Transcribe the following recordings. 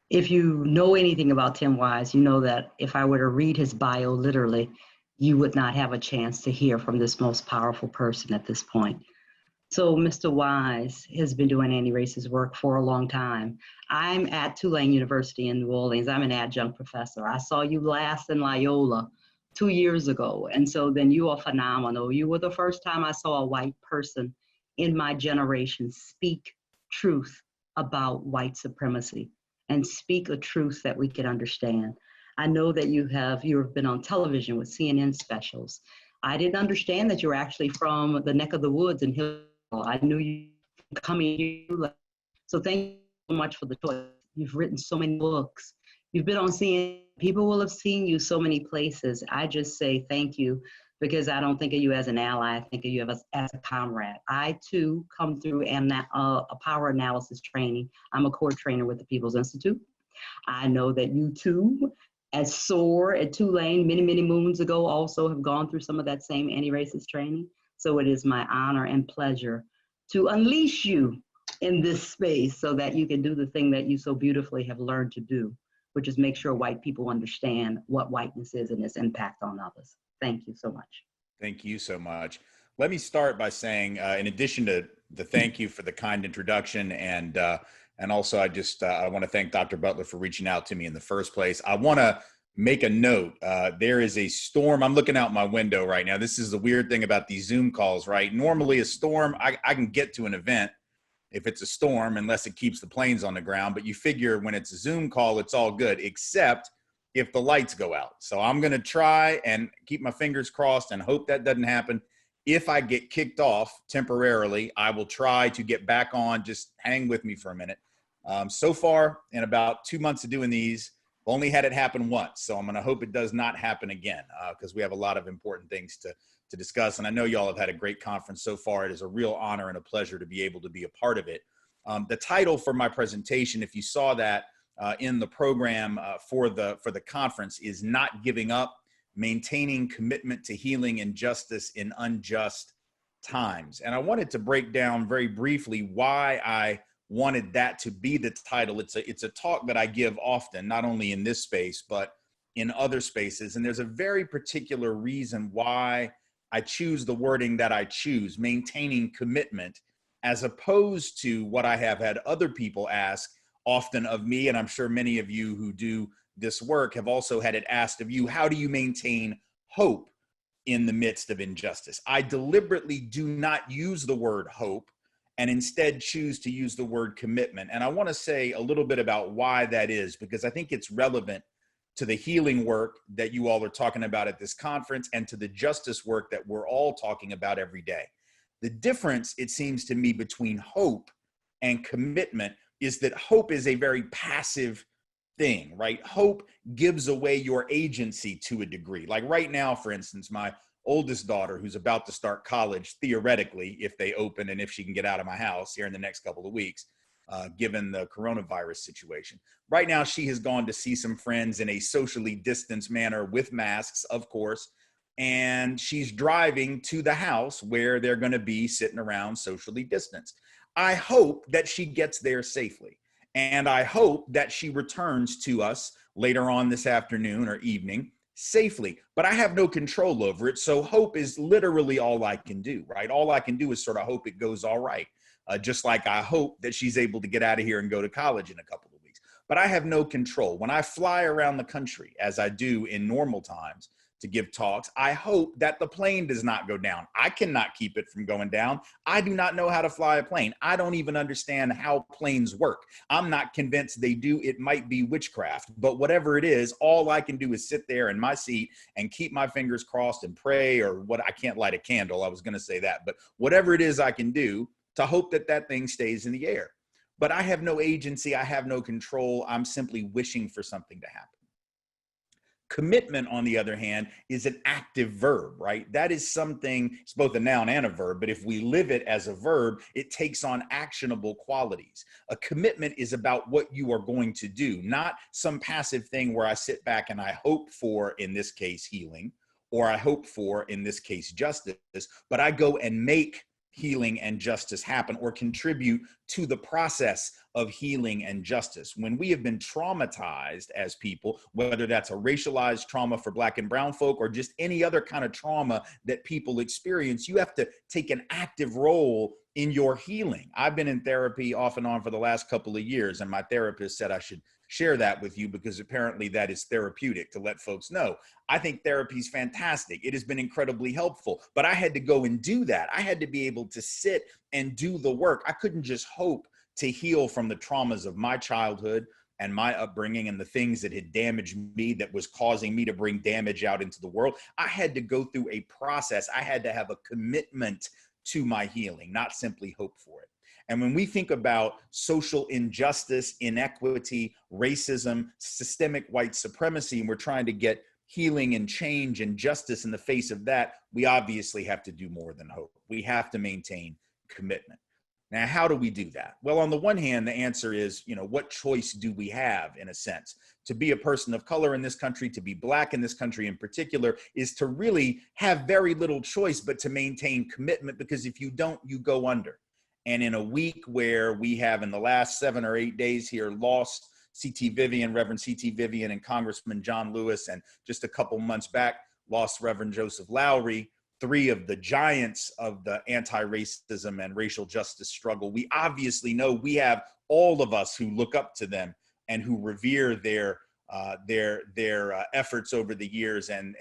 If you know anything about Tim Wise, you know that if I were to read his bio literally, you would not have a chance to hear from this most powerful person at this point. So Mr. Wise has been doing anti-racist work for a long time. I'm at Tulane University in New Orleans. I'm an adjunct professor. I saw you last in Loyola 2 years ago. And so then you are phenomenal. You were the first time I saw a white person in my generation speak truth about white supremacy and speak a truth that we could understand. I know that you've been on television with CNN specials. I didn't understand that you were actually from the neck of the woods in Hill. I knew you coming here. So thank you so much for the choice. You've written so many books. You've been on CNN. People will have seen you so many places. I just say thank you because I don't think of you as an ally. I think of you as a comrade. I too come through a power analysis training. I'm a core trainer with the People's Institute. I know that you too, as SOAR at Tulane many, many moons ago, also have gone through some of that same anti-racist training. So it is my honor and pleasure to unleash you in this space so that you can do the thing that you so beautifully have learned to do, which is make sure white people understand what whiteness is and its impact on others. Thank you so much. Thank you so much. Let me start by saying, in addition to the thank you for the kind introduction, and also I want to thank Dr. Butler for reaching out to me in the first place. I want to make a note. There is a storm. I'm looking out my window right now. This is the weird thing about these Zoom calls, right? Normally a storm, I can get to an event if it's a storm, unless it keeps the planes on the ground. But you figure when it's a Zoom call, it's all good, except if the lights go out. So I'm going to try and keep my fingers crossed and hope that doesn't happen. If I get kicked off temporarily, I will try to get back on. Just hang with me for a minute. So far, in about 2 months of doing these, I've only had it happen once. So I'm going to hope it does not happen again, because we have a lot of important things to discuss. And I know y'all have had a great conference so far. It is a real honor and a pleasure to be able to be a part of it. The title for my presentation, if you saw that in the program for the conference, is Not Giving Up, Maintaining Commitment to Healing and Justice in Unjust Times. And I wanted to break down very briefly why I wanted that to be the title. It's a talk that I give often, not only in this space, but in other spaces. And there's a very particular reason why I choose the wording that I choose, maintaining commitment, as opposed to what I have had other people ask often of me. And I'm sure many of you who do this work have also had it asked of you, how do you maintain hope in the midst of injustice? I deliberately do not use the word hope and instead choose to use the word commitment. And I want to say a little bit about why that is, because I think it's relevant to the healing work that you all are talking about at this conference and to the justice work that we're all talking about every day. The difference, it seems to me, between hope and commitment is that hope is a very passive thing, right? Hope gives away your agency to a degree. Like right now, for instance, my oldest daughter, who's about to start college, theoretically, if they open and if she can get out of my house here in the next couple of weeks, given the coronavirus situation. Right now, she has gone to see some friends in a socially distanced manner with masks, of course, and she's driving to the house where they're going to be sitting around socially distanced. I hope that she gets there safely. And I hope that she returns to us later on this afternoon or evening safely, but I have no control over it. So hope is literally all I can do, right? All I can do is sort of hope it goes all right. Just like I hope that she's able to get out of here and go to college in a couple of weeks. But I have no control. When I fly around the country, as I do in normal times, to give talks, I hope that the plane does not go down. I cannot keep it from going down. I do not know how to fly a plane. I don't even understand how planes work. I'm not convinced they do. It might be witchcraft, but whatever it is, all I can do is sit there in my seat and keep my fingers crossed and pray, or what, I can't light a candle. I was going to say that, but whatever it is I can do to hope that that thing stays in the air. But I have no agency. I have no control. I'm simply wishing for something to happen. Commitment, on the other hand, is an active verb, right? That is something, it's both a noun and a verb, but if we live it as a verb, it takes on actionable qualities. A commitment is about what you are going to do, not some passive thing where I sit back and I hope for, in this case, healing, or I hope for, in this case, justice, but I go and make healing and justice happen, or contribute to the process of healing and justice. When we have been traumatized as people, whether that's a racialized trauma for Black and brown folk or just any other kind of trauma that people experience, you have to take an active role in your healing. I've been in therapy off and on for the last couple of years, and my therapist said I should share that with you because apparently that is therapeutic to let folks know. I think therapy is fantastic. It has been incredibly helpful, but I had to go and do that. I had to be able to sit and do the work. I couldn't just hope to heal from the traumas of my childhood and my upbringing and the things that had damaged me that was causing me to bring damage out into the world. I had to go through a process. I had to have a commitment to my healing, not simply hope for it. And when we think about social injustice, inequity, racism, systemic white supremacy, and we're trying to get healing and change and justice in the face of that, we obviously have to do more than hope. We have to maintain commitment. Now, how do we do that? Well, on the one hand, the answer is, what choice do we have, in a sense? To be a person of color in this country, to be Black in this country in particular, is to really have very little choice but to maintain commitment, because if you don't, you go under. And in a week where we have, in the last 7 or 8 days here, lost C.T. Vivian, Reverend C.T. Vivian, and Congressman John Lewis, and just a couple months back, lost Reverend Joseph Lowry, 3 of the giants of the anti-racism and racial justice struggle. We obviously know we have all of us who look up to them and who revere their efforts over the years and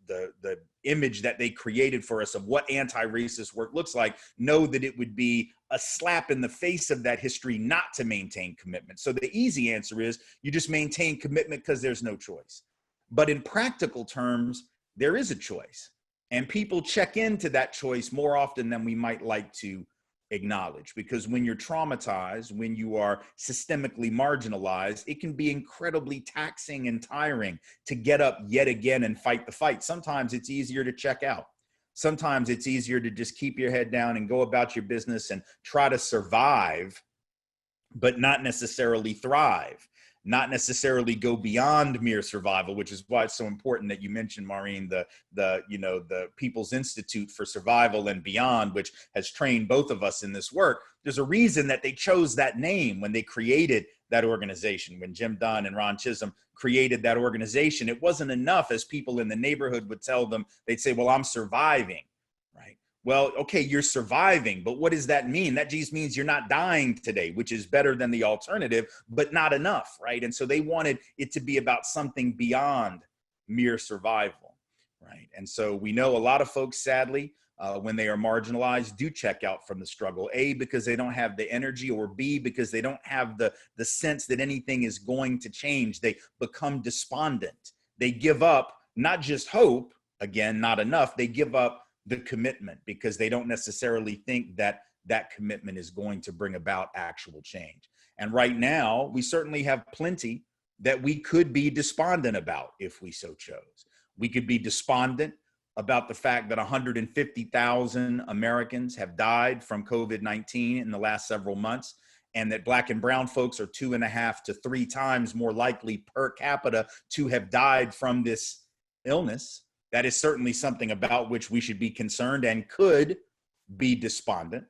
the image that they created for us of what anti-racist work looks like, know that it would be a slap in the face of that history not to maintain commitment. So the easy answer is you just maintain commitment because there's no choice. But in practical terms, there is a choice. And people check into that choice more often than we might like to acknowledge, because when you're traumatized, when you are systemically marginalized, it can be incredibly taxing and tiring to get up yet again and fight the fight. Sometimes it's easier to check out. Sometimes it's easier to just keep your head down and go about your business and try to survive, but not necessarily thrive, not necessarily go beyond mere survival, which is why it's so important that you mentioned, Maureen, the People's Institute for Survival and Beyond, which has trained both of us in this work. There's a reason that they chose that name when they created that organization. When Jim Dunn and Ron Chisholm created that organization, it wasn't enough, as people in the neighborhood would tell them. They'd say, well, I'm surviving, right? Well, okay, you're surviving, but what does that mean? That just means you're not dying today, which is better than the alternative, but not enough, right? And so they wanted it to be about something beyond mere survival, right? And so we know a lot of folks, sadly, when they are marginalized, do check out from the struggle, A, because they don't have the energy, or B, because they don't have the sense that anything is going to change. They become despondent. They give up not just hope, again, not enough, they give up the commitment because they don't necessarily think that that commitment is going to bring about actual change. And right now, we certainly have plenty that we could be despondent about if we so chose. We could be despondent about the fact that 150,000 Americans have died from COVID-19 in the last several months, and that Black and brown folks are 2.5 to 3 times more likely per capita to have died from this illness. That is certainly something about which we should be concerned and could be despondent.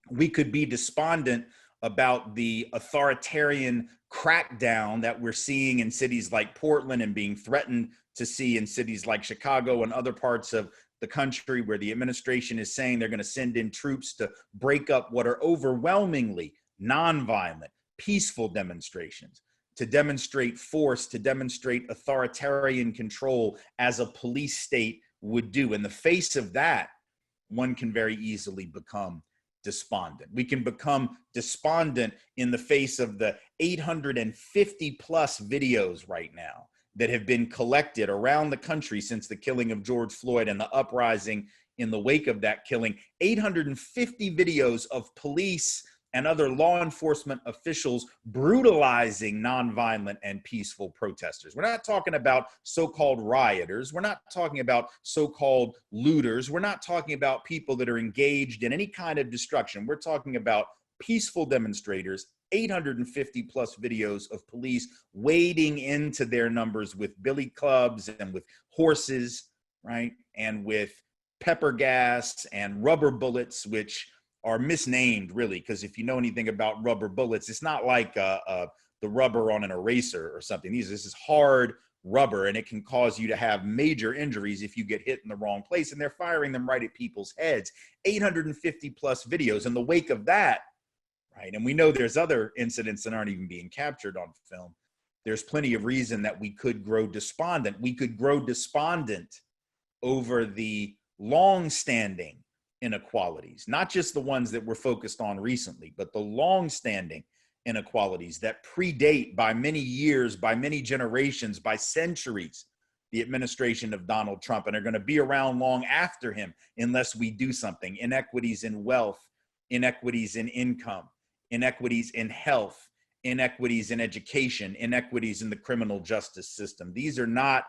We could be despondent about the authoritarian crackdown that we're seeing in cities like Portland and being threatened to see in cities like Chicago and other parts of the country, where the administration is saying they're going to send in troops to break up what are overwhelmingly nonviolent, peaceful demonstrations, to demonstrate force, to demonstrate authoritarian control as a police state would do. In the face of that, one can very easily become despondent. We can become despondent in the face of the 850 plus videos right now that have been collected around the country since the killing of George Floyd and the uprising in the wake of that killing. 850 videos of police and other law enforcement officials brutalizing nonviolent and peaceful protesters. We're not talking about so-called rioters. We're not talking about so-called looters. We're not talking about people that are engaged in any kind of destruction. We're talking about peaceful demonstrators. 850 plus videos of police wading into their numbers with billy clubs and with horses, right? And with pepper gas and rubber bullets, which are misnamed, really, because if you know anything about rubber bullets, it's not like the rubber on an eraser or something. This is hard rubber, and it can cause you to have major injuries if you get hit in the wrong place, and they're firing them right at people's heads. 850 plus videos in the wake of that, right? And we know there's other incidents that aren't even being captured on film. There's plenty of reason that we could grow despondent. We could grow despondent over the long-standing inequalities, not just the ones that we're focused on recently, but the long-standing inequalities that predate by many years, by many generations, by centuries, the administration of Donald Trump, and are going to be around long after him unless we do something. Inequities in wealth, inequities in income, inequities in health, inequities in education, inequities in the criminal justice system. These are not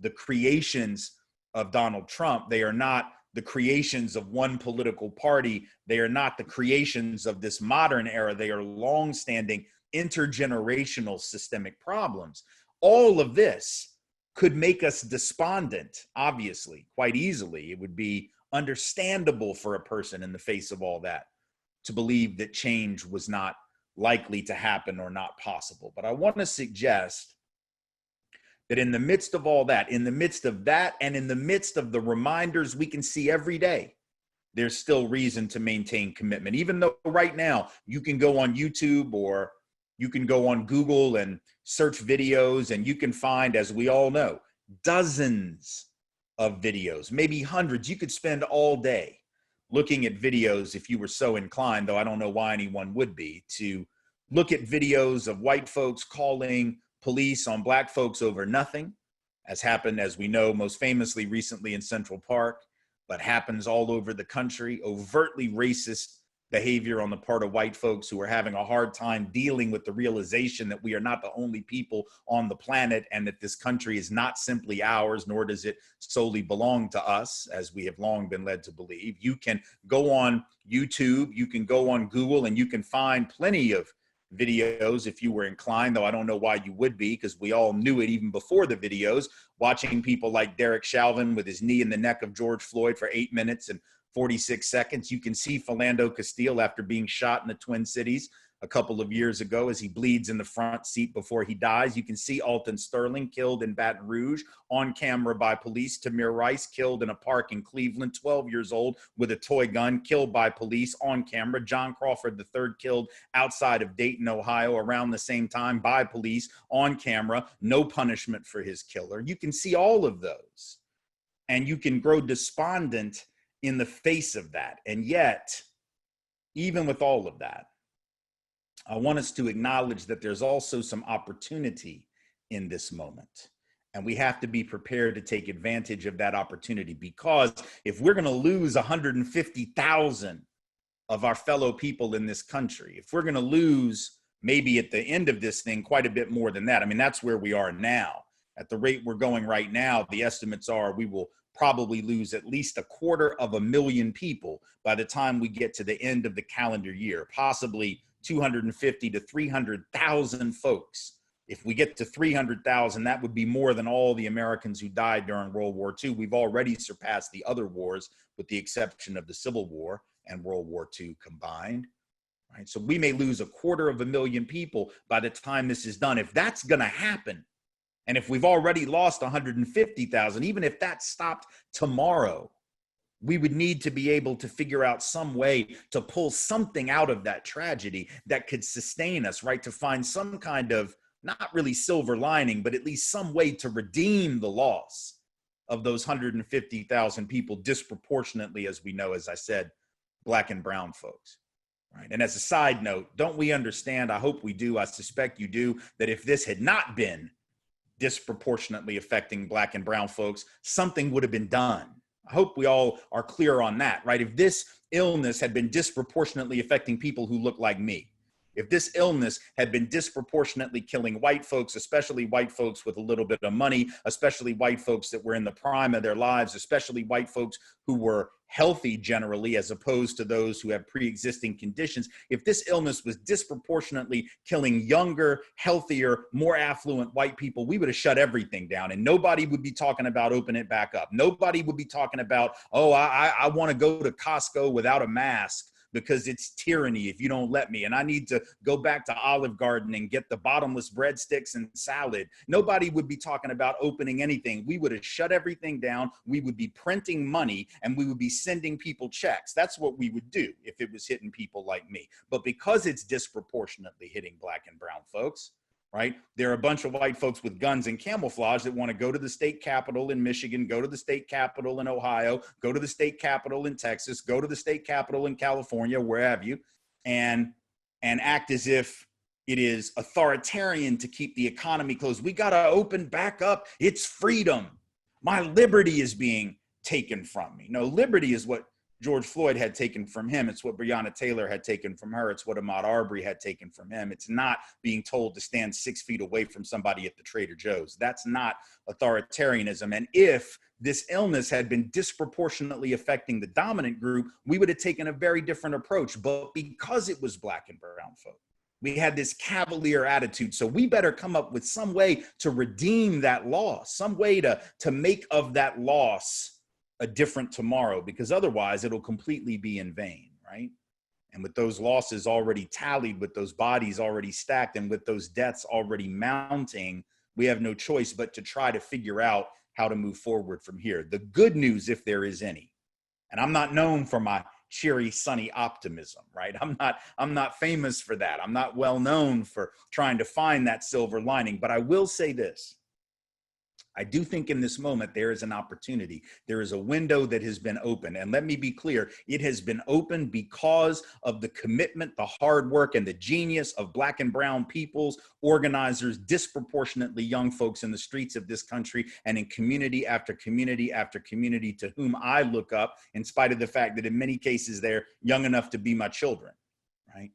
the creations of Donald Trump. They are not the creations of one political party. They are not the creations of this modern era. They are long-standing intergenerational systemic problems. All of this could make us despondent, obviously, quite easily. It would be understandable for a person in the face of all that to believe that change was not likely to happen or not possible. But I want to suggest that in the midst of all that, in the midst of that, and in the midst of the reminders we can see every day, there's still reason to maintain commitment. Even though right now you can go on YouTube or you can go on Google and search videos, and you can find, as we all know, dozens of videos, maybe hundreds. You could spend all day looking at videos if you were so inclined, though I don't know why anyone would be, to look at videos of white folks calling police on black folks over nothing, as happened, as we know, most famously recently in Central Park, but happens all over the country. Overtly racist behavior on the part of white folks who are having a hard time dealing with the realization that we are not the only people on the planet, and that this country is not simply ours, nor does it solely belong to us, as we have long been led to believe. You can go on YouTube, you can go on Google, and you can find plenty of videos if you were inclined, though I don't know why you would be, because we all knew it even before the videos, watching people like Derek Chauvin with his knee in the neck of George Floyd for 8 minutes and 46 seconds. You can see Philando Castile after being shot in the Twin Cities a couple of years ago as he bleeds in the front seat before he dies. You can see Alton Sterling killed in Baton Rouge on camera by police. Tamir Rice killed in a park in Cleveland, 12 years old, with a toy gun, killed by police on camera. John Crawford III killed outside of Dayton, Ohio, around the same time by police on camera. No punishment for his killer. You can see all of those, and you can grow despondent in the face of that. And yet, even with all of that, I want us to acknowledge that there's also some opportunity in this moment. And we have to be prepared to take advantage of that opportunity, because if we're going to lose 150,000 of our fellow people in this country, if we're going to lose maybe at the end of this thing quite a bit more than that, I mean, that's where we are now. At the rate we're going right now, the estimates are we will probably lose at least 250,000 people by the time we get to the end of the calendar year, possibly 250,000 to 300,000 folks. If we get to 300,000, that would be more than all the Americans who died during World War II. We've already surpassed the other wars, with the exception of the Civil War and World War II combined. Right? So we may lose 250,000 people by the time this is done. If that's going to happen, and if we've already lost 150,000, even if that stopped tomorrow, we would need to be able to figure out some way to pull something out of that tragedy that could sustain us, right? To find some kind of, not really silver lining, but at least some way to redeem the loss of those 150,000 people, disproportionately, as we know, as I said, Black and brown folks. Right. And as a side note, don't we understand, I hope we do, I suspect you do, that if this had not been disproportionately affecting Black and brown folks, something would have been done. I hope we all are clear on that, right? If this illness had been disproportionately affecting people who look like me, if this illness had been disproportionately killing white folks, especially white folks with a little bit of money, especially white folks that were in the prime of their lives, especially white folks who were healthy generally, as opposed to those who have pre-existing conditions, if this illness was disproportionately killing younger, healthier, more affluent white people, we would have shut everything down, and nobody would be talking about opening it back up. Nobody would be talking about, oh, I want to go to Costco without a mask because it's tyranny if you don't let me. And I need to go back to Olive Garden and get the bottomless breadsticks and salad. Nobody would be talking about opening anything. We would have shut everything down. We would be printing money and we would be sending people checks. That's what we would do if it was hitting people like me. But because it's disproportionately hitting Black and brown folks, right? There are a bunch of white folks with guns and camouflage that want to go to the state capitol in Michigan, go to the state capitol in Ohio, go to the state capitol in Texas, go to the state capitol in California, where have you, and act as if it is authoritarian to keep the economy closed. We got to open back up. It's freedom. My liberty is being taken from me. No, liberty is what George Floyd had taken from him. It's what Breonna Taylor had taken from her. It's what Ahmaud Arbery had taken from him. It's not being told to stand 6 feet away from somebody at the Trader Joe's. That's not authoritarianism. And if this illness had been disproportionately affecting the dominant group, we would have taken a very different approach. But because it was Black and brown folk, we had this cavalier attitude. So we better come up with some way to redeem that loss, some way to make of that loss a different tomorrow, because otherwise it'll completely be in vain, right? And with those losses already tallied, with those bodies already stacked, and with those deaths already mounting, we have no choice but to try to figure out how to move forward from here. The good news, if there is any, and I'm not known for my cheery, sunny optimism, right? I'm not famous for that. I'm not well known for trying to find that silver lining, but I will say this. I do think in this moment, there is an opportunity. There is a window that has been opened. And let me be clear, it has been opened because of the commitment, the hard work, and the genius of Black and brown peoples, organizers, disproportionately young folks in the streets of this country and in community after community after community to whom I look up, in spite of the fact that in many cases they're young enough to be my children, right?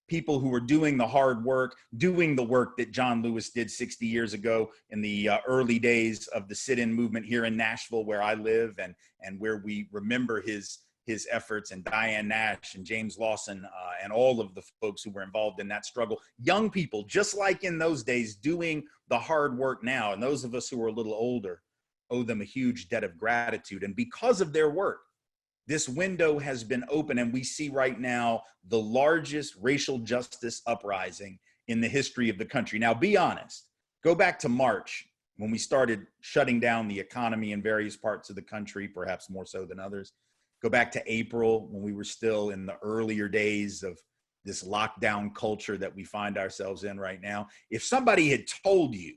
People who were doing the hard work, doing the work that John Lewis did 60 years ago in the early days of the sit-in movement here in Nashville, where I live, and where we remember his efforts, and Diane Nash and James Lawson and all of the folks who were involved in that struggle. Young people, just like in those days, doing the hard work now. And those of us who are a little older owe them a huge debt of gratitude. And because of their work, this window has been open, and we see right now the largest racial justice uprising in the history of the country. Now, be honest, go back to March when we started shutting down the economy in various parts of the country, perhaps more so than others. Go back to April when we were still in the earlier days of this lockdown culture that we find ourselves in right now. If somebody had told you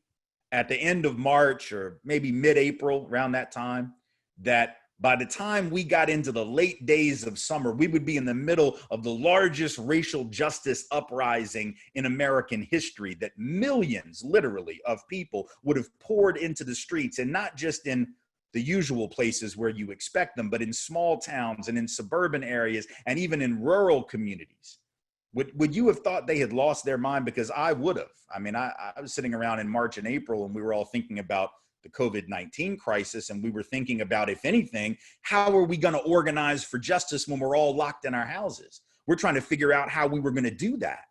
at the end of March or maybe mid-April, around that time, that by the time we got into the late days of summer, we would be in the middle of the largest racial justice uprising in American history, that millions, literally, of people would have poured into the streets, and not just in the usual places where you expect them, but in small towns and in suburban areas and even in rural communities. Would you have thought they had lost their mind? Because I would have. I mean, I was sitting around in March and April, and we were all thinking about the COVID-19 crisis. And we were thinking about, if anything, how are we going to organize for justice when we're all locked in our houses? We're trying to figure out how we were going to do that.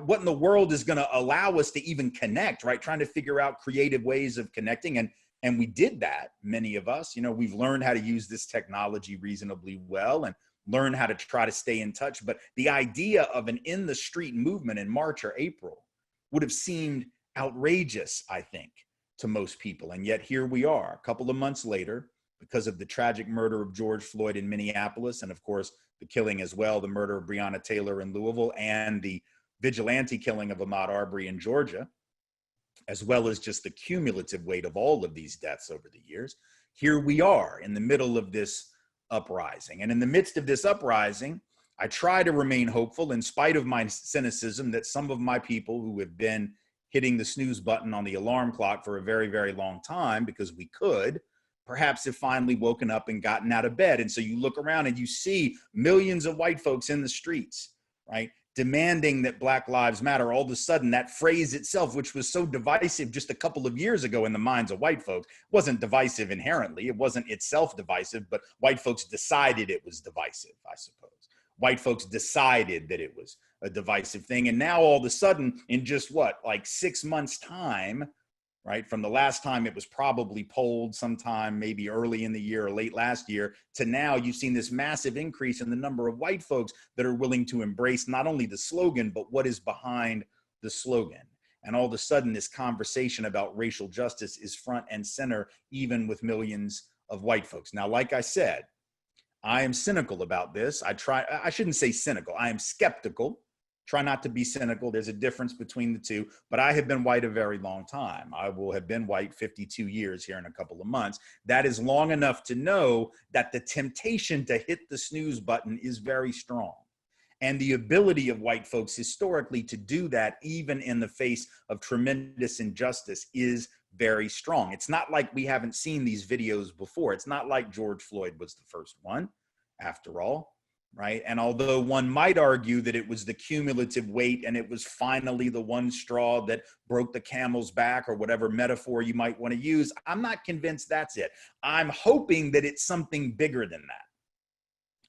What in the world is going to allow us to even connect, right? Trying to figure out creative ways of connecting. And we did that, many of us. You know, we've learned how to use this technology reasonably well and learn how to try to stay in touch. But the idea of an in the street movement in March or April would have seemed outrageous, I think, to most people. And yet here we are a couple of months later, because of the tragic murder of George Floyd in Minneapolis, and of course the killing as well, the murder of Breonna Taylor in Louisville, and the vigilante killing of Ahmaud Arbery in Georgia, as well as just the cumulative weight of all of these deaths over the years. Here we are in the middle of this uprising. And in the midst of this uprising, I try to remain hopeful in spite of my cynicism that some of my people who have been hitting the snooze button on the alarm clock for a very, very long time, because we could, perhaps have finally woken up and gotten out of bed. And so you look around and you see millions of white folks in the streets, right, demanding that Black Lives Matter. All of a sudden, that phrase itself, which was so divisive just a couple of years ago in the minds of white folks, wasn't divisive inherently. It wasn't itself divisive, but white folks decided it was divisive, I suppose. White folks decided that it was a divisive thing. And now all of a sudden, in just what, like 6 months' time, right? From the last time it was probably polled sometime maybe early in the year or late last year to now, you've seen this massive increase in the number of white folks that are willing to embrace not only the slogan, but what is behind the slogan. And all of a sudden, this conversation about racial justice is front and center, even with millions of white folks. Now, like I said, I am cynical about this. I shouldn't say cynical. I am skeptical. Try not to be cynical. There's a difference between the two, but I have been white a very long time. I will have been white 52 years here in a couple of months. That is long enough to know that the temptation to hit the snooze button is very strong. And the ability of white folks historically to do that, even in the face of tremendous injustice, is very strong. It's not like we haven't seen these videos before. It's not like George Floyd was the first one, after all, right? And although one might argue that it was the cumulative weight and it was finally the one straw that broke the camel's back, or whatever metaphor you might want to use, I'm not convinced that's it. I'm hoping that it's something bigger than that.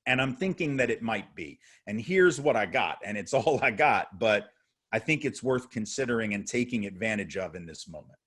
And I'm thinking that it might be. And here's what I got, and it's all I got, but I think it's worth considering and taking advantage of in this moment.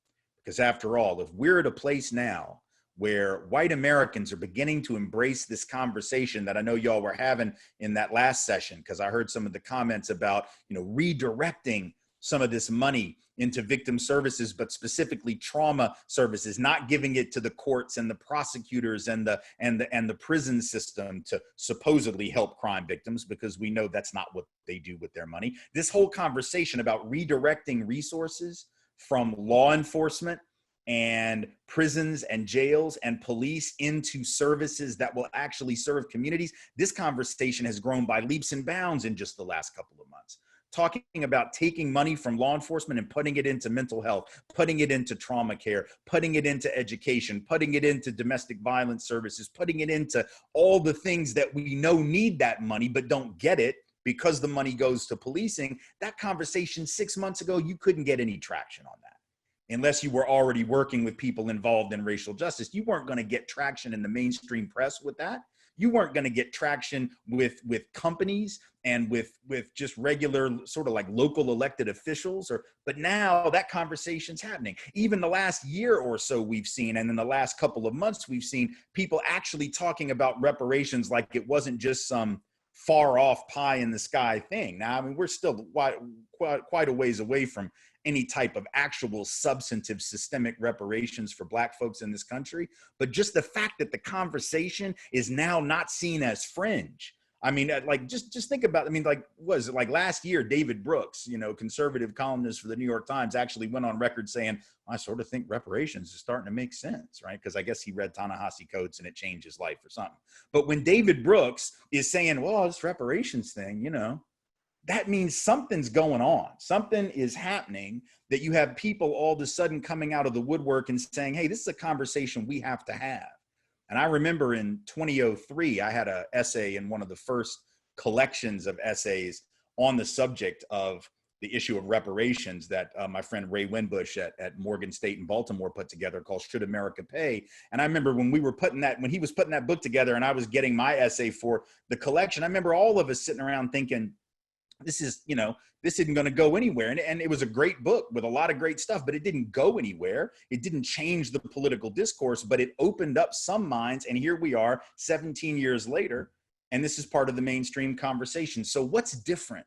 Because after all, if we're at a place now where white Americans are beginning to embrace this conversation that I know y'all were having in that last session, because I heard some of the comments about, redirecting some of this money into victim services, but specifically trauma services, not giving it to the courts and the prosecutors and the prison system to supposedly help crime victims, because we know that's not what they do with their money. This whole conversation about redirecting resources from law enforcement and prisons and jails and police into services that will actually serve communities, this conversation has grown by leaps and bounds in just the last couple of months. Talking about taking money from law enforcement and putting it into mental health, putting it into trauma care, putting it into education, putting it into domestic violence services, putting it into all the things that we know need that money but don't get it because the money goes to policing. That conversation 6 months ago, you couldn't get any traction on that. Unless you were already working with people involved in racial justice, you weren't going to get traction in the mainstream press with that. You weren't going to get traction with companies and with just regular sort of like local elected officials. But now that conversation's happening. Even the last year or so we've seen, and in the last couple of months we've seen people actually talking about reparations like it wasn't just some far off pie in the sky thing. Now, I mean, we're still quite a ways away from any type of actual substantive systemic reparations for Black folks in this country. But just the fact that the conversation is now not seen as fringe. I mean, like, just think about, I mean, like, was it like last year, David Brooks, conservative columnist for the New York Times, actually went on record saying, I sort of think reparations is starting to make sense, right? Because I guess he read Ta-Nehisi Coates and it changed his life or something. But when David Brooks is saying, well, this reparations thing, that means something's going on. Something is happening, that you have people all of a sudden coming out of the woodwork and saying, hey, this is a conversation we have to have. And I remember in 2003, I had an essay in one of the first collections of essays on the subject of the issue of reparations that my friend Ray Winbush at Morgan State in Baltimore put together, called Should America Pay? And I remember when he was putting that book together and I was getting my essay for the collection, I remember all of us sitting around thinking, this isn't going to go anywhere. And it was a great book with a lot of great stuff, but it didn't go anywhere. It didn't change the political discourse, but it opened up some minds. And here we are 17 years later, and this is part of the mainstream conversation. So what's different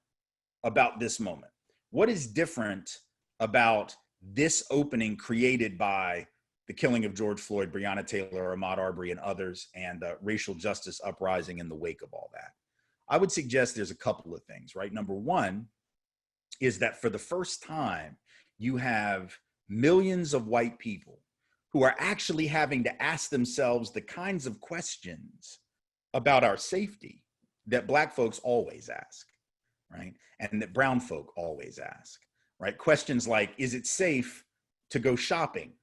about this moment? What is different about this opening created by the killing of George Floyd, Breonna Taylor, Ahmaud Arbery, and others, and the racial justice uprising in the wake of all that? I would suggest there's a couple of things, right? Number one is that for the first time, you have millions of white people who are actually having to ask themselves the kinds of questions about our safety that Black folks always ask, right? And that brown folk always ask, right? Questions like, is it safe to go shopping?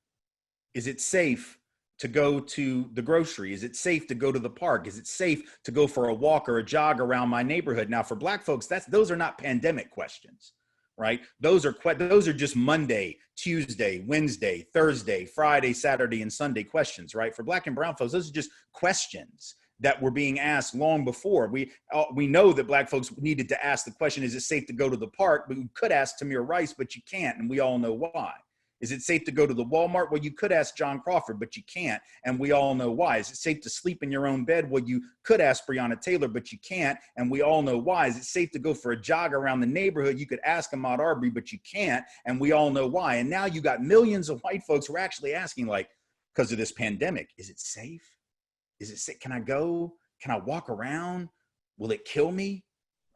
Is it safe to go to the grocery? Is it safe to go to the park? Is it safe to go for a walk or a jog around my neighborhood? Now, for Black folks, those are not pandemic questions, right? Those are just Monday, Tuesday, Wednesday, Thursday, Friday, Saturday, and Sunday questions, right? For Black and brown folks, those are just questions that were being asked long before. We know that Black folks needed to ask the question, is it safe to go to the park? But we could ask Tamir Rice, but you can't, and we all know why. Is it safe to go to the Walmart? Well, you could ask John Crawford, but you can't. And we all know why. Is it safe to sleep in your own bed? Well, you could ask Breonna Taylor, but you can't. And we all know why. Is it safe to go for a jog around the neighborhood? You could ask Ahmaud Arbery, but you can't. And we all know why. And now you got millions of white folks who are actually asking, like, because of this pandemic, is it safe? Is it safe? Can I go? Can I walk around? Will it kill me?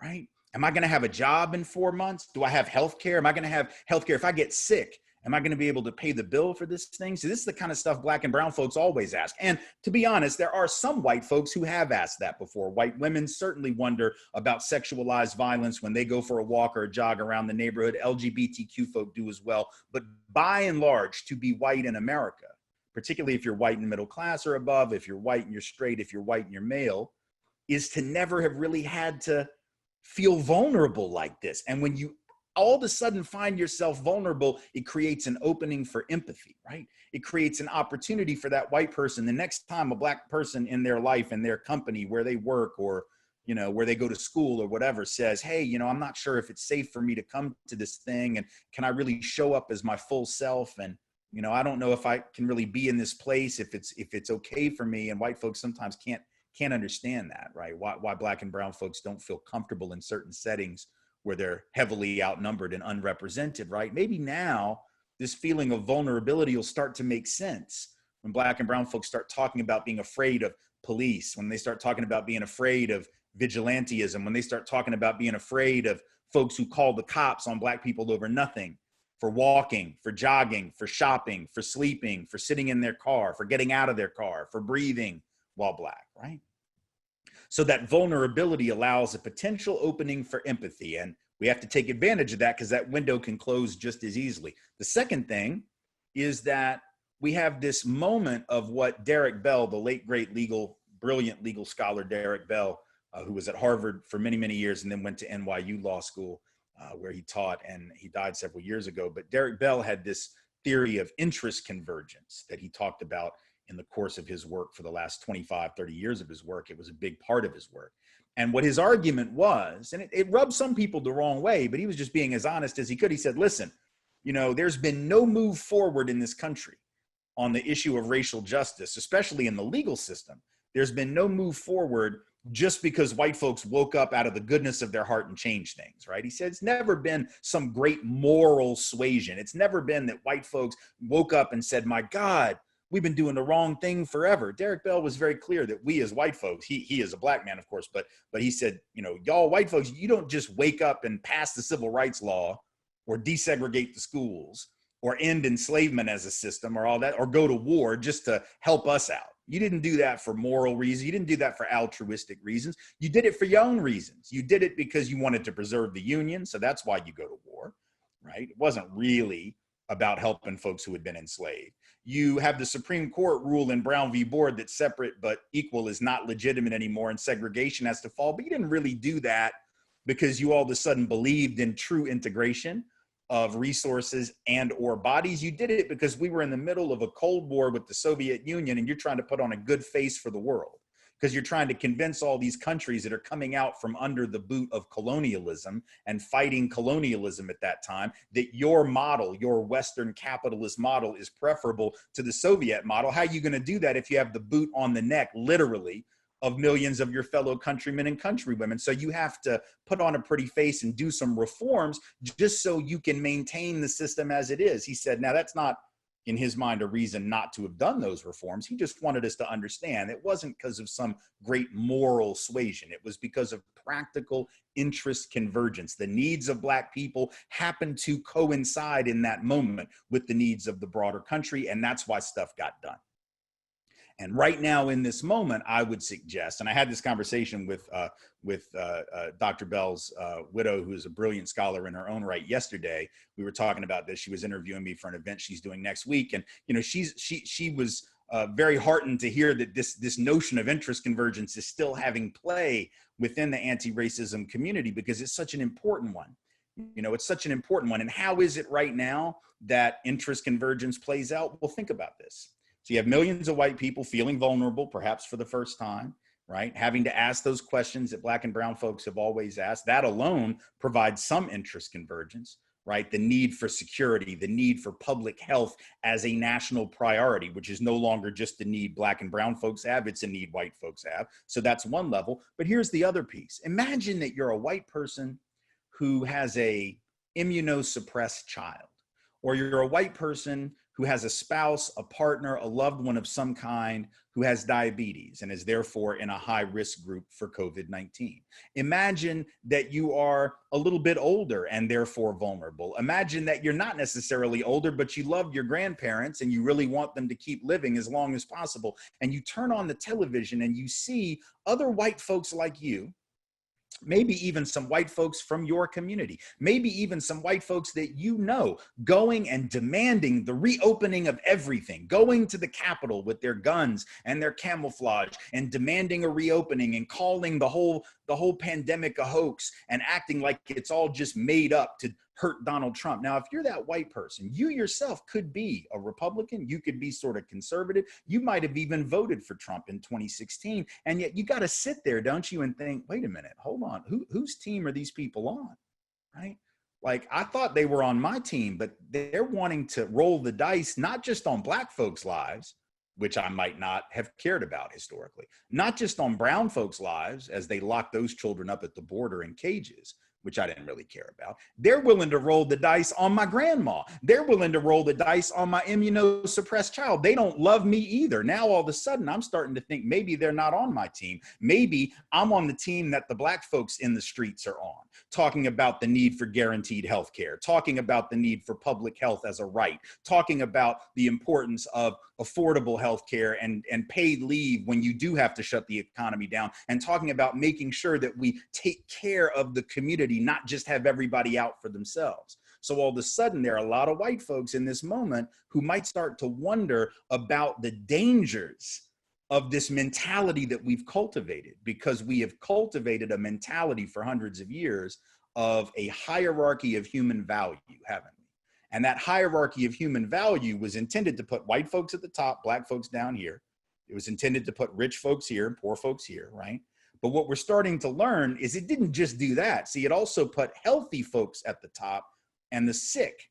Right? Am I going to have a job in 4 months? Do I have health care? Am I going to have health care if I get sick? Am I going to be able to pay the bill for this thing? So this is the kind of stuff Black and brown folks always ask. And to be honest, there are some white folks who have asked that before. White women certainly wonder about sexualized violence when they go for a walk or a jog around the neighborhood. LGBTQ folk do as well. But by and large, to be white in America, particularly if you're white and middle class or above, if you're white and you're straight, if you're white and you're male, is to never have really had to feel vulnerable like this. And when you all of a sudden find yourself vulnerable, it creates an opening for empathy, right? It creates an opportunity for that white person the next time a Black person in their life, in their company, where they work or, you know, where they go to school or whatever, says, hey, you know, I'm not sure if it's safe for me to come to this thing. And can I really show up as my full self? And, you know, I don't know if I can really be in this place, if it's okay for me. And white folks sometimes can't understand that, right? Why Black and brown folks don't feel comfortable in certain settings where they're heavily outnumbered and unrepresented, right? Maybe now this feeling of vulnerability will start to make sense when Black and brown folks start talking about being afraid of police, when they start talking about being afraid of vigilantism, when they start talking about being afraid of folks who call the cops on Black people over nothing, for walking, for jogging, for shopping, for sleeping, for sitting in their car, for getting out of their car, for breathing while Black, right? So that vulnerability allows a potential opening for empathy. And we have to take advantage of that because that window can close just as easily. The second thing is that we have this moment of what Derek Bell, the late, great brilliant legal scholar Derek Bell, who was at Harvard for many, many years and then went to NYU Law School, where he taught, and he died several years ago. But Derek Bell had this theory of interest convergence that he talked about in the course of his work for the last 25, 30 years of his work. It was a big part of his work. And what his argument was, and it rubbed some people the wrong way, but he was just being as honest as he could. He said, listen, you know, there's been no move forward in this country on the issue of racial justice, especially in the legal system. There's been no move forward just because white folks woke up out of the goodness of their heart and changed things, right? He said it's never been some great moral suasion. It's never been that white folks woke up and said, my God, we've been doing the wrong thing forever. Derek Bell was very clear that we as white folks, he is a Black man, of course, but he said, you know, y'all white folks, you don't just wake up and pass the civil rights law or desegregate the schools or end enslavement as a system or all that, or go to war just to help us out. You didn't do that for moral reasons. You didn't do that for altruistic reasons. You did it for your own reasons. You did it because you wanted to preserve the Union. So that's why you go to war, right? It wasn't really about helping folks who had been enslaved. You have the Supreme Court rule in Brown v. Board that separate but equal is not legitimate anymore and segregation has to fall. But you didn't really do that because you all of a sudden believed in true integration of resources and or bodies. You did it because we were in the middle of a Cold War with the Soviet Union and you're trying to put on a good face for the world, because you're trying to convince all these countries that are coming out from under the boot of colonialism and fighting colonialism at that time that your model, your Western capitalist model, is preferable to the Soviet model. How are you going to do that if you have the boot on the neck, literally, of millions of your fellow countrymen and countrywomen? So you have to put on a pretty face and do some reforms just so you can maintain the system as it is. He said, now that's not, in his mind, a reason not to have done those reforms. He just wanted us to understand it wasn't because of some great moral suasion. It was because of practical interest convergence. The needs of Black people happened to coincide in that moment with the needs of the broader country, and that's why stuff got done. And right now in this moment, I would suggest, and I had this conversation with Dr. Bell's widow, who is a brilliant scholar in her own right, yesterday. We were talking about this. She was interviewing me for an event she's doing next week. And, you know, she was very heartened to hear that this notion of interest convergence is still having play within the anti-racism community, because it's such an important one. You know, it's such an important one. And how is it right now that interest convergence plays out? Well, think about this. So you have millions of white people feeling vulnerable, perhaps for the first time, right? Having to ask those questions that Black and brown folks have always asked. That alone provides some interest convergence. right? The need for security, the need for public health as a national priority, which is no longer just a need Black and brown folks have, it's a need white folks have. So that's one level. But here's the other piece. Imagine that you're a white person who has a immunosuppressed child, or you're a white person who has a spouse, a partner, a loved one of some kind who has diabetes and is therefore in a high risk group for COVID-19. Imagine that you are a little bit older and therefore vulnerable. Imagine that you're not necessarily older, but you love your grandparents and you really want them to keep living as long as possible. And you turn on the television and you see other white folks like you, maybe even some white folks from your community, maybe even some white folks that you know, going and demanding the reopening of everything, going to the Capitol with their guns and their camouflage and demanding a reopening and calling the whole pandemic a hoax and acting like it's all just made up to hurt Donald Trump. Now, if you're that white person, you yourself could be a Republican, you could be sort of conservative, you might have even voted for Trump in 2016, and yet you got to sit there, don't you, and think, wait a minute, hold on, whose team are these people on, right? Like, I thought they were on my team, but they're wanting to roll the dice, not just on Black folks' lives, which I might not have cared about historically, not just on brown folks' lives as they lock those children up at the border in cages, which I didn't really care about. They're willing to roll the dice on my grandma. They're willing to roll the dice on my immunosuppressed child. They don't love me either. Now, all of a sudden, I'm starting to think maybe they're not on my team. Maybe I'm on the team that the Black folks in the streets are on, talking about the need for guaranteed health care, talking about the need for public health as a right, talking about the importance of affordable health care and paid leave when you do have to shut the economy down, and talking about making sure that we take care of the community, not just have everybody out for themselves. So all of a sudden, there are a lot of white folks in this moment who might start to wonder about the dangers of this mentality that we've cultivated, because we have cultivated a mentality for hundreds of years of a hierarchy of human value, haven't we? And that hierarchy of human value was intended to put white folks at the top, Black folks down here. It was intended to put rich folks here and poor folks here, right? But what we're starting to learn is it didn't just do that. See, it also put healthy folks at the top and the sick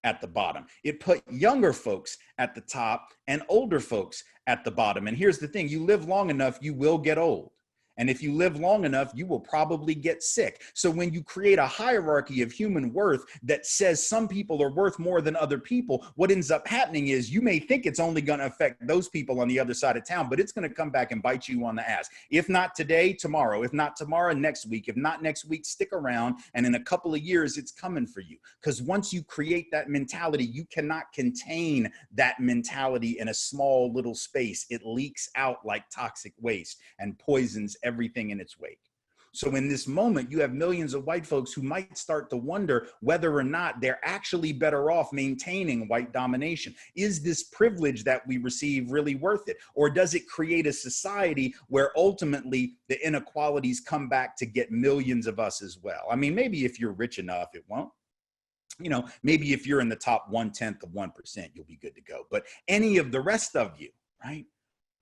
at the bottom. It put younger folks at the top and older folks at the bottom. And here's the thing, you live long enough, you will get old. And if you live long enough, you will probably get sick. So when you create a hierarchy of human worth that says some people are worth more than other people, what ends up happening is you may think it's only going to affect those people on the other side of town, but it's going to come back and bite you on the ass. If not today, tomorrow. If not tomorrow, next week. If not next week, stick around. And in a couple of years, it's coming for you. Because once you create that mentality, you cannot contain that mentality in a small little space. It leaks out like toxic waste and poisons everything in its wake. So in this moment, you have millions of white folks who might start to wonder whether or not they're actually better off maintaining white domination. Is this privilege that we receive really worth it? Or does it create a society where ultimately the inequalities come back to get millions of us as well? I mean, maybe if you're rich enough, it won't. You know, maybe if you're in the top 1/10 of 1%, you'll be good to go. But any of the rest of you, right,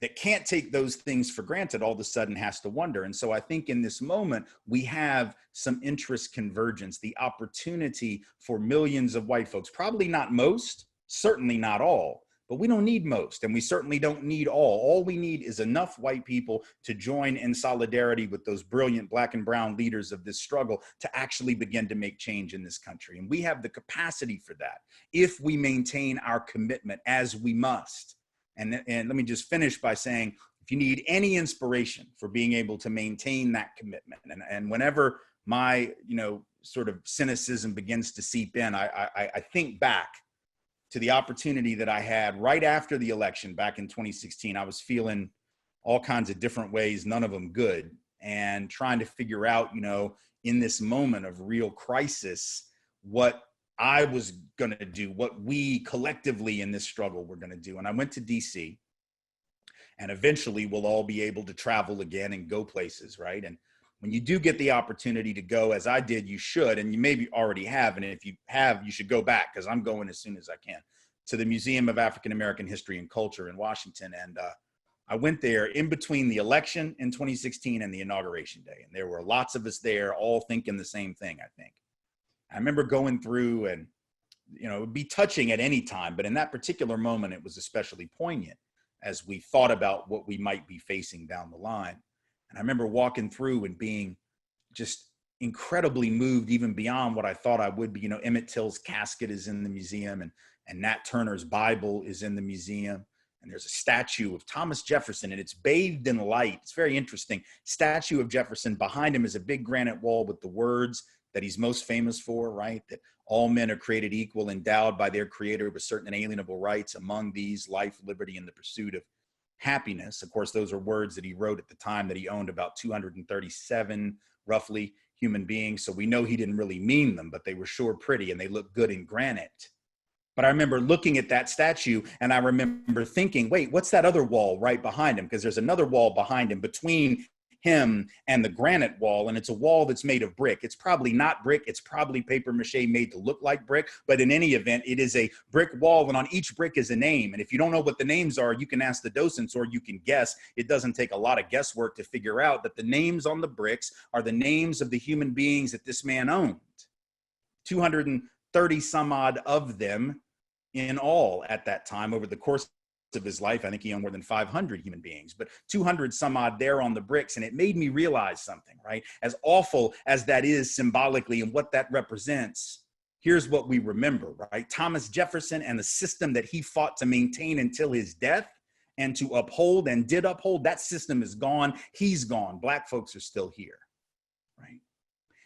that can't take those things for granted, all of a sudden has to wonder. And so I think in this moment, we have some interest convergence, the opportunity for millions of white folks, probably not most, certainly not all, but we don't need most, and we certainly don't need all. All we need is enough white people to join in solidarity with those brilliant Black and brown leaders of this struggle to actually begin to make change in this country. And we have the capacity for that if we maintain our commitment, as we must. And let me just finish by saying, if you need any inspiration for being able to maintain that commitment, and whenever my, sort of cynicism begins to seep in, I think back to the opportunity that I had right after the election back in 2016. I was feeling all kinds of different ways, none of them good, and trying to figure out, in this moment of real crisis, what I was going to do, what we collectively in this struggle were going to do. And I went to DC, and eventually we'll all be able to travel again and go places, right? And when you do get the opportunity to go, as I did, you should, and you maybe already have, and if you have, you should go back, because I'm going as soon as I can, to the Museum of African American History and Culture in Washington. And I went there in between the election in 2016 and the inauguration day. And there were lots of us there all thinking the same thing, I think. I remember going through, and it would be touching at any time, but in that particular moment, it was especially poignant as we thought about what we might be facing down the line. And I remember walking through and being just incredibly moved, even beyond what I thought I would be. Emmett Till's casket is in the museum, and Nat Turner's Bible is in the museum. And there's a statue of Thomas Jefferson, and it's bathed in light. It's very interesting. Statue of Jefferson. Behind him is a big granite wall with the words that he's most famous for, right? That all men are created equal, endowed by their creator with certain inalienable rights. Among these, life, liberty, and the pursuit of happiness. Of course, those are words that he wrote at the time that he owned about 237, roughly, human beings. So we know he didn't really mean them, but they were sure pretty and they look good in granite. But I remember looking at that statue and I remember thinking, wait, what's that other wall right behind him? Because there's another wall behind him between him and the granite wall, and it's a wall that's made of brick. It's probably not brick. It's probably paper mache made to look like brick, but in any event, it is a brick wall, and on each brick is a name. And if you don't know what the names are, you can ask the docents or you can guess. It doesn't take a lot of guesswork to figure out that the names on the bricks are the names of the human beings that this man owned. 230 some odd of them in all at that time over the course of his life. I think he owned more than 500 human beings, but 200 some odd there on the bricks. And it made me realize something, right? As awful as that is symbolically and what that represents, here's what we remember, right? Thomas Jefferson and the system that he fought to maintain until his death and to uphold and did uphold, that system is gone. He's gone. Black folks are still here, right?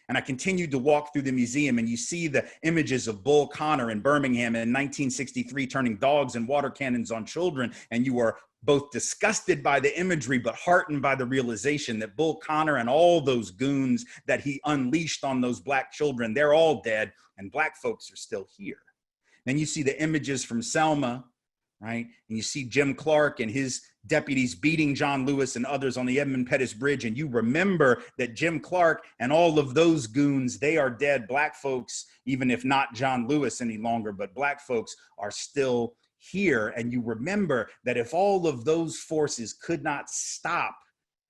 And I continued to walk through the museum, and you see the images of Bull Connor in Birmingham in 1963 turning dogs and water cannons on children. And you are both disgusted by the imagery, but heartened by the realization that Bull Connor and all those goons that he unleashed on those Black children, they're all dead, and Black folks are still here. Then you see the images from Selma, right? And you see Jim Clark and his deputies beating John Lewis and others on the Edmund Pettus Bridge. And you remember that Jim Clark and all of those goons, they are dead. Black folks, even if not John Lewis any longer, but Black folks are still here. And you remember that if all of those forces could not stop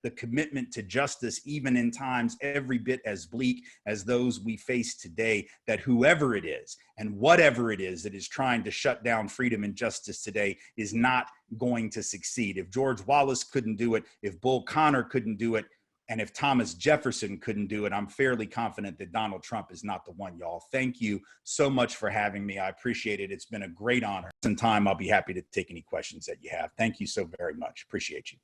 the commitment to justice, even in times every bit as bleak as those we face today, that whoever it is and whatever it is that is trying to shut down freedom and justice today is not going to succeed. If George Wallace couldn't do it, if Bull Connor couldn't do it, and if Thomas Jefferson couldn't do it, I'm fairly confident that Donald Trump is not the one, y'all. Thank you so much for having me. I appreciate it. It's been a great honor. Some time, I'll be happy to take any questions that you have. Thank you so very much. Appreciate you.